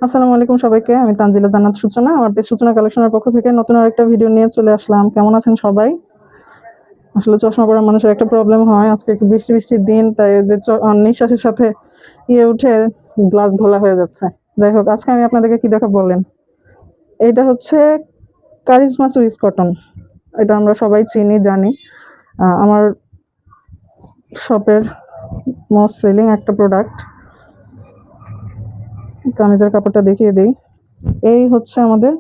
আসসালামু আলাইকুম সবাইকে। আমি তানজিলা জান্নাত সূচনা। আমার পেজ সূচনা কালেকশনের পক্ষ থেকে নতুন আরেকটা ভিডিও নিয়ে চলে আসলাম। কেমন আছেন সবাই? আসলে চশমা পরা মানুষের একটা প্রবলেম হয়। আজকে একটু বৃষ্টির দিন, তাই যে নিঃশ্বাসের সাথে উঠে গ্লাস ঘোলা হয়ে যাচ্ছে। যাই হোক, আজকে আমি আপনাদেরকে কি দেখাবো বলেন? এইটা হচ্ছে কারিজমা সুইস কটন। এটা আমরা সবাই চিনি, জানি। আমার শপের মোস্ট সেলিং একটা প্রোডাক্ট। কামিজের কাপড়টা দেখিয়ে দিই। এই হচ্ছে আমাদের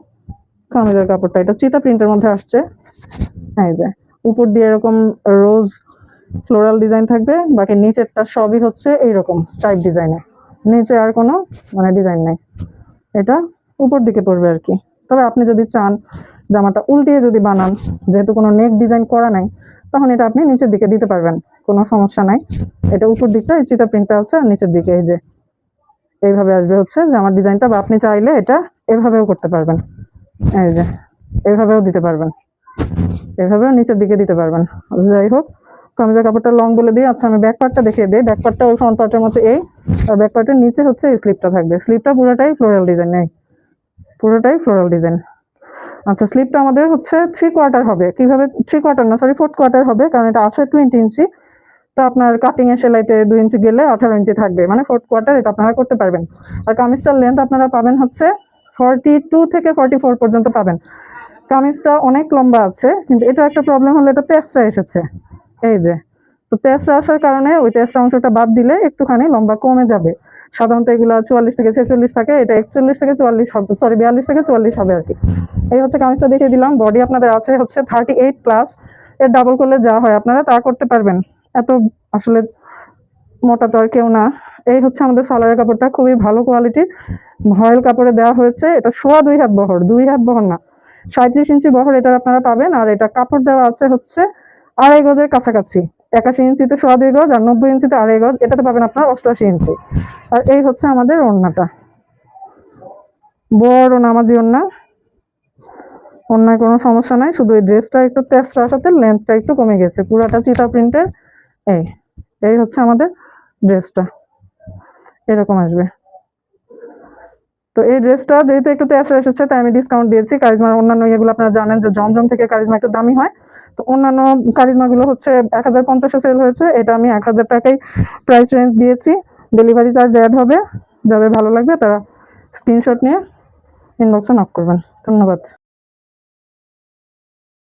কামিজের কাপড়টা। এটা চিতা প্রিন্টের মধ্যে আসছে। এই যে উপর দিয়ে এরকম রোজ ফ্লোরাল ডিজাইন থাকবে, বাকি নিচেরটা সবই হচ্ছে এইরকম স্ট্রাইপ ডিজাইনে। নিচে আর কোনো ডিজাইন নাই। এটা উপর দিকে পড়বে আর কি। তবে আপনি যদি চান জামাটা উল্টিয়ে যদি বানান, যেহেতু কোনো নেক ডিজাইন করা নাই, তখন এটা আপনি নিচের দিকে দিতে পারবেন, কোনো সমস্যা নাই। এটা উপর দিকটা এই চিতা প্রিন্টটা আছে, আর নিচের দিকে এই যে এইভাবে আসবে হচ্ছে জামার ডিজাইনটা। বা আপনি চাইলে এটা এভাবেও করতে পারবেন, এই যে এভাবেও দিতে পারবেন, এভাবেও নিচের দিকে দিতে পারবেন। যাই হোক, কামিজের কাপড়টা লং বলে দিই। আচ্ছা, আমি ব্যাক পার্টটা দেখিয়ে দিই। ব্যাক পার্টটা ওই ফ্রন্ট পার্টের মতো এই, আর ব্যাক পার্টের নিচে হচ্ছে এই স্লিপটা থাকবে। স্লিপটা পুরোটাই ফ্লোরাল ডিজাইন, নেই পুরোটাই ফ্লোরাল ডিজাইন। আচ্ছা, স্লিপটা আমাদের হচ্ছে 3/4 হবে। কিভাবে 3/4 না, সরি 4/4 হবে, কারণ এটা আছে 20 ইঞ্চি। তো আপনার কাটিং এ সেলাইতে 2 ইঞ্চি গেলে 18 ইঞ্চি থাকবে, মানে 4/4 এটা আপনারা করতে পারবেন। আর কামিজটার লেন্থ আপনারা পাবেন হচ্ছে 42 থেকে 44 পর্যন্ত পাবেন। কামিজটা অনেক লম্বা আছে, কিন্তু এটা একটা প্রবলেম হলো, এটা তেসরা এসেছে। এই যে, তো তেসরা আসার কারণে ওই তেসরা অংশটা বাদ দিলে একটুখানি লম্বা কমে যাবে। সাধারণত এগুলো 44 থেকে 46 থাকে, এটা 41 থেকে 44 হবে, সরি 42 থেকে 44 হবে আর কি। এই হচ্ছে কামিজটা দেখিয়ে দিলাম। বডি আপনাদের আছে হচ্ছে 38+। এর ডাবল করলে যা হয় আপনারা তা করতে পারবেন। এত আসলে মোটা তো আর কেউ না। এই হচ্ছে আমাদের সালোয়ারের কাপড়টা, খুবই ভালো কোয়ালিটির ভয়েল কাপড়ে দেওয়া হয়েছে। এটা 2.5 হাত বহর, 2 হাত বহর না, 37 ইঞ্চি বহর এটার আপনারা পাবেন। আর এটা কাপড় দেওয়া আছে হচ্ছে 2.5 গজের কাছাকাছি। 81 ইঞ্চিতে 2.5 গজ, আর 90 ইঞ্চিতে 2.5 গজ। এটাতে পাবেন আপনারা 88 ইঞ্চি। আর এই হচ্ছে আমাদের ওড়নাটা, বড় নামাজি ওড়না। ওড়নায় কোনো সমস্যা নাই, শুধু এই ড্রেসটা একটু তেসরা সাথে লেন্থটা একটু কমে গেছে। পুরাটা চিতা প্রিন্টের। এই এই হচ্ছে আমাদের ড্রেসটা, এরকম আসবে। তো এই ড্রেসটা যেহেতু একটু তেসরা এসেছে, তাই আমি ডিসকাউন্ট দিয়েছি। কারিজমার অন্যান্য এগুলো আপনারা জানেন যে জমজম থেকে কারিজমা একটু দামি হয়। তো অন্যান্য কারিজমাগুলো হচ্ছে 1050-এ সেল হয়েছে, এটা আমি 1000 টাকায় প্রাইস রেঞ্জ দিয়েছি। ডেলিভারি চার্জ অ্যাড হবে। যাদের ভালো লাগবে তারা স্ক্রিনশট নিয়ে ইনবক্সে নক করবেন। ধন্যবাদ।